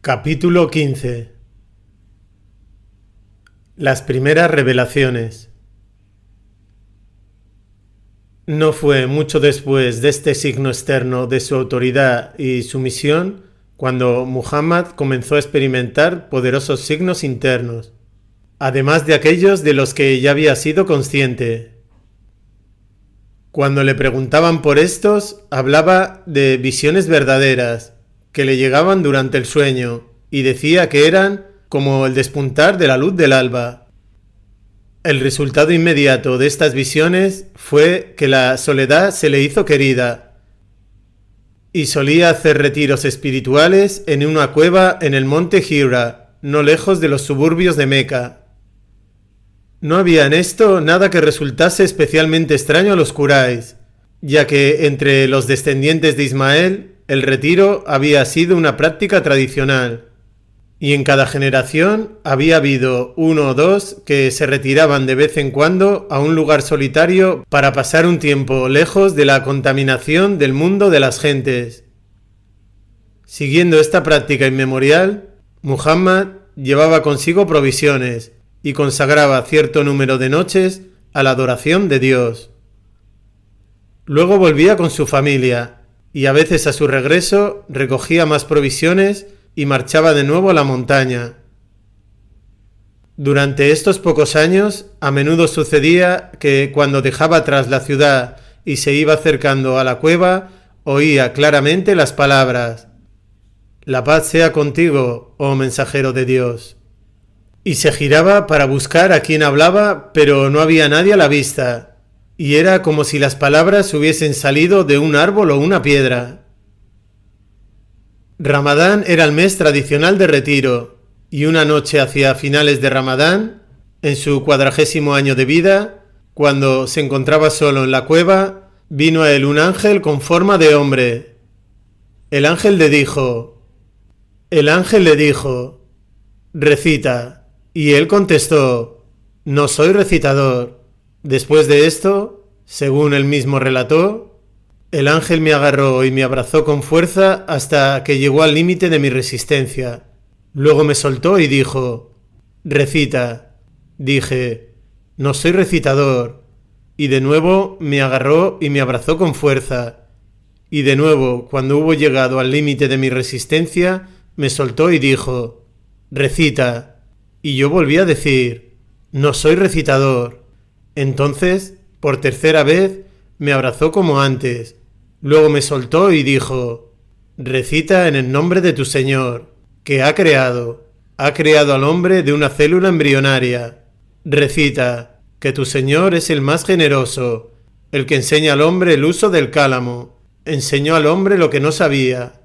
Capítulo 15. Las primeras revelaciones. No fue mucho después de este signo externo de su autoridad y sumisión cuando Muhammad comenzó a experimentar poderosos signos internos, además de aquellos de los que ya había sido consciente. Cuando le preguntaban por estos, hablaba de visiones verdaderas que le llegaban durante el sueño y decía que eran como el despuntar de la luz del alba. El resultado inmediato de estas visiones fue que la soledad se le hizo querida y solía hacer retiros espirituales en una cueva en el monte Hira, no lejos de los suburbios de Meca. No había en esto nada que resultase especialmente extraño a los Quraysh, ya que entre los descendientes de Ismael el retiro había sido una práctica tradicional, y en cada generación había habido uno o dos que se retiraban de vez en cuando a un lugar solitario para pasar un tiempo lejos de la contaminación del mundo de las gentes. Siguiendo esta práctica inmemorial, Muhammad llevaba consigo provisiones y consagraba cierto número de noches a la adoración de Dios. Luego volvía con su familia y a veces a su regreso recogía más provisiones y marchaba de nuevo a la montaña. Durante estos pocos años, a menudo sucedía que cuando dejaba atrás la ciudad y se iba acercando a la cueva, oía claramente las palabras: «La paz sea contigo, oh mensajero de Dios». Y se giraba para buscar a quien hablaba, pero no había nadie a la vista, y era como si las palabras hubiesen salido de un árbol o una piedra. Ramadán era el mes tradicional de retiro, y una noche hacia finales de Ramadán, en su 40º año de vida, cuando se encontraba solo en la cueva, vino a él un ángel con forma de hombre. El ángel le dijo, «Recita», y él contestó, «No soy recitador». Después de esto, según él mismo relató, el ángel me agarró y me abrazó con fuerza hasta que llegó al límite de mi resistencia. Luego me soltó y dijo, «Recita». Dije, «No soy recitador». Y de nuevo me agarró y me abrazó con fuerza. Y de nuevo, cuando hubo llegado al límite de mi resistencia, me soltó y dijo, «Recita». Y yo volví a decir, «No soy recitador». Entonces, por tercera vez, me abrazó como antes. Luego me soltó y dijo, «Recita en el nombre de tu Señor, que ha creado al hombre de una célula embrionaria. Recita, que tu Señor es el más generoso, el que enseña al hombre el uso del cálamo, enseñó al hombre lo que no sabía».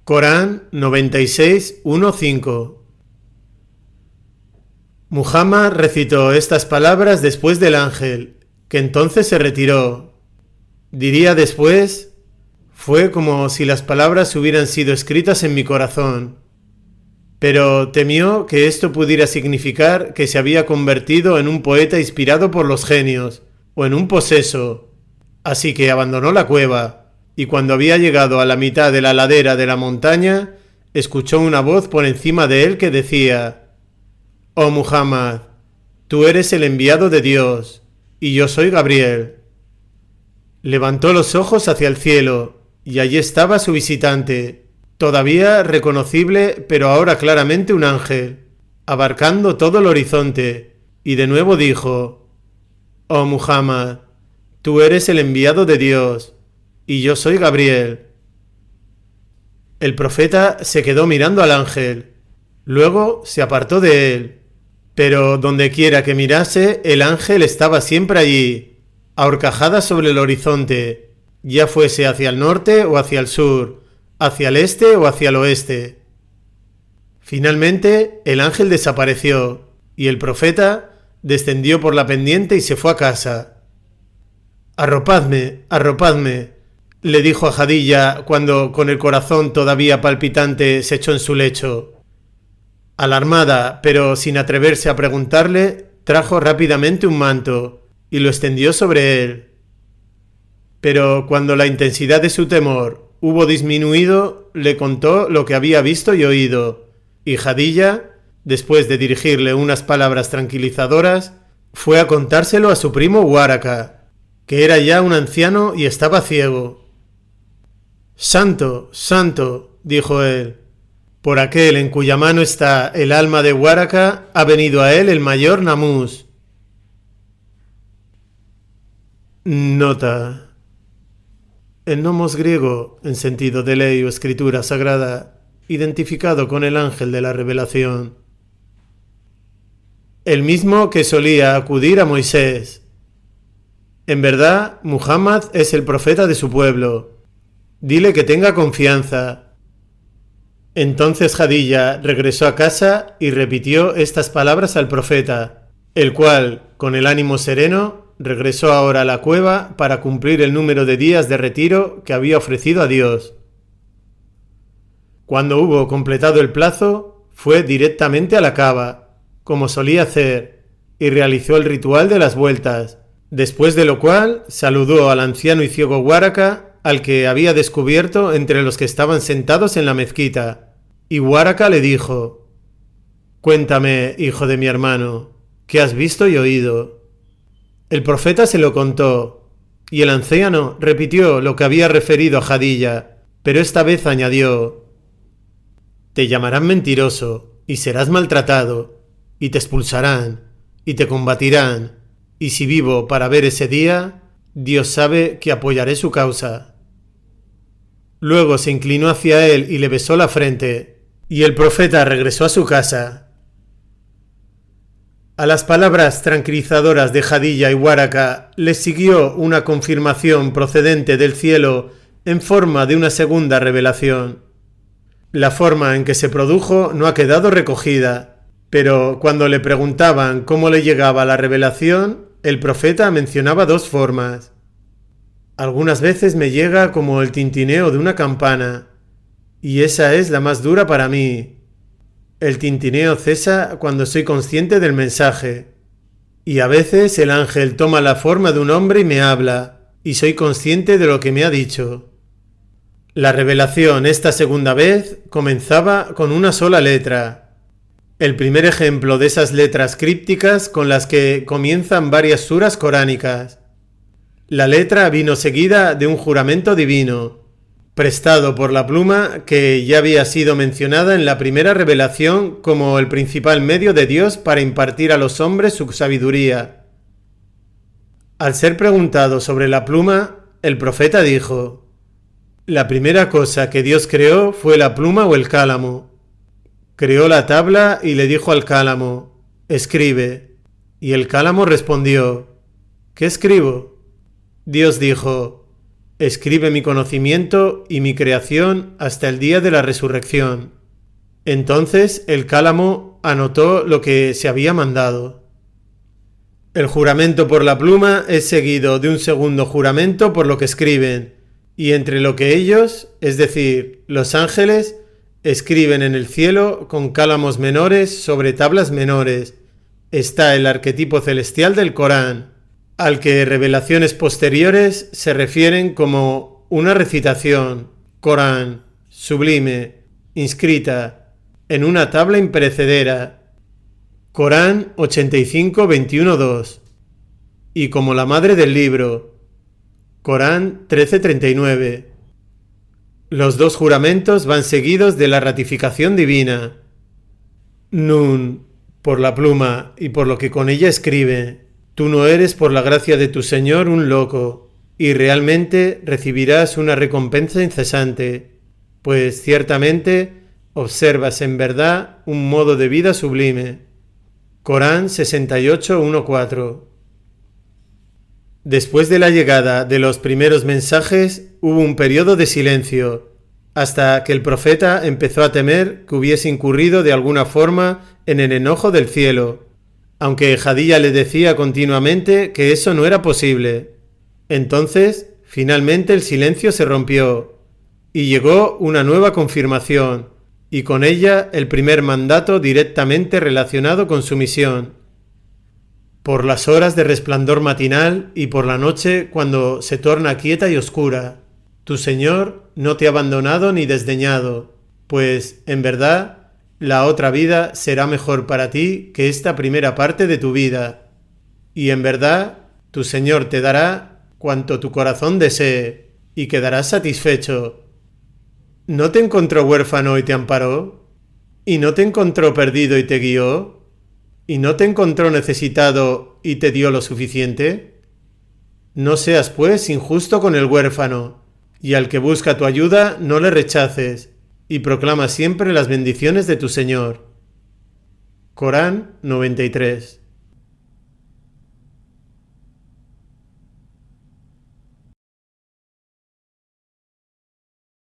Corán 96, 1-5. Muhammad recitó estas palabras después del ángel, que entonces se retiró. Diría después, fue como si las palabras hubieran sido escritas en mi corazón. Pero temió que esto pudiera significar que se había convertido en un poeta inspirado por los genios, o en un poseso. Así que abandonó la cueva, y cuando había llegado a la mitad de la ladera de la montaña, escuchó una voz por encima de él que decía, «Oh Muhammad, tú eres el enviado de Dios, y yo soy Gabriel». Levantó los ojos hacia el cielo, y allí estaba su visitante, todavía reconocible, pero ahora claramente un ángel, abarcando todo el horizonte, y de nuevo dijo, «Oh Muhammad, tú eres el enviado de Dios, y yo soy Gabriel». El profeta se quedó mirando al ángel, luego se apartó de él, pero donde quiera que mirase, el ángel estaba siempre allí, a horcajadas sobre el horizonte, ya fuese hacia el norte o hacia el sur, hacia el este o hacia el oeste. Finalmente, el ángel desapareció, y el profeta descendió por la pendiente y se fue a casa. «Arropadme, arropadme», le dijo a Jadilla cuando, con el corazón todavía palpitante, se echó en su lecho. Alarmada, pero sin atreverse a preguntarle, trajo rápidamente un manto y lo extendió sobre él. Pero cuando la intensidad de su temor hubo disminuido, le contó lo que había visto y oído, y Jadilla, después de dirigirle unas palabras tranquilizadoras, fue a contárselo a su primo Waraka, que era ya un anciano y estaba ciego. «Santo, santo», dijo él, «por aquel en cuya mano está el alma de Waraka, ha venido a él el mayor Namús». Nota: el nomos griego, en sentido de ley o escritura sagrada, identificado con el ángel de la revelación. El mismo que solía acudir a Moisés. En verdad, Muhammad es el profeta de su pueblo. Dile que tenga confianza. Entonces Jadilla regresó a casa y repitió estas palabras al profeta, el cual, con el ánimo sereno, regresó ahora a la cueva para cumplir el número de días de retiro que había ofrecido a Dios. Cuando hubo completado el plazo, fue directamente a la Kaaba, como solía hacer, y realizó el ritual de las vueltas, después de lo cual saludó al anciano y ciego Waraka, al que había descubierto entre los que estaban sentados en la mezquita, y Waraka le dijo: «Cuéntame, hijo de mi hermano, ¿qué has visto y oído?». El profeta se lo contó, y el anciano repitió lo que había referido a Jadilla, pero esta vez añadió: «Te llamarán mentiroso, y serás maltratado, y te expulsarán, y te combatirán, y si vivo para ver ese día, Dios sabe que apoyaré su causa». Luego se inclinó hacia él y le besó la frente, y el profeta regresó a su casa. A las palabras tranquilizadoras de Jadilla y Waraka les siguió una confirmación procedente del cielo en forma de una segunda revelación. La forma en que se produjo no ha quedado recogida, pero cuando le preguntaban cómo le llegaba la revelación, el profeta mencionaba dos formas. «Algunas veces me llega como el tintineo de una campana, y esa es la más dura para mí. El tintineo cesa cuando soy consciente del mensaje, y a veces el ángel toma la forma de un hombre y me habla, y soy consciente de lo que me ha dicho». La revelación esta segunda vez comenzaba con una sola letra. El primer ejemplo de esas letras crípticas con las que comienzan varias suras coránicas. La letra vino seguida de un juramento divino, prestado por la pluma que ya había sido mencionada en la primera revelación como el principal medio de Dios para impartir a los hombres su sabiduría. Al ser preguntado sobre la pluma, el profeta dijo: «La primera cosa que Dios creó fue la pluma o el cálamo. Creó la tabla y le dijo al cálamo: escribe. Y el cálamo respondió: ¿qué escribo? Dios dijo: escribe mi conocimiento y mi creación hasta el día de la resurrección. Entonces el cálamo anotó lo que se había mandado». El juramento por la pluma es seguido de un segundo juramento por lo que escriben, y entre lo que ellos, es decir, los ángeles, escriben en el cielo con cálamos menores sobre tablas menores, está el arquetipo celestial del Corán, al que revelaciones posteriores se refieren como una recitación, Corán, sublime, inscrita, en una tabla imperecedera, Corán 85, 21, 2, y como la madre del libro, Corán 13, 39. Los dos juramentos van seguidos de la ratificación divina. Nun, por la pluma y por lo que con ella escribe. Tú no eres por la gracia de tu Señor un loco, y realmente recibirás una recompensa incesante, pues ciertamente observas en verdad un modo de vida sublime. Corán 68, 1, 4. Después de la llegada de los primeros mensajes hubo un periodo de silencio, hasta que el profeta empezó a temer que hubiese incurrido de alguna forma en el enojo del cielo, aunque Jadilla le decía continuamente que eso no era posible. Entonces, finalmente el silencio se rompió, y llegó una nueva confirmación, y con ella el primer mandato directamente relacionado con su misión. Por las horas de resplandor matinal y por la noche cuando se torna quieta y oscura, tu Señor no te ha abandonado ni desdeñado, pues, en verdad, la otra vida será mejor para ti que esta primera parte de tu vida. Y en verdad, tu Señor te dará cuanto tu corazón desee, y quedarás satisfecho. ¿No te encontró huérfano y te amparó? ¿Y no te encontró perdido y te guió? ¿Y no te encontró necesitado y te dio lo suficiente? No seas, pues, injusto con el huérfano, y al que busca tu ayuda no le rechaces, y proclama siempre las bendiciones de tu Señor. Corán 93.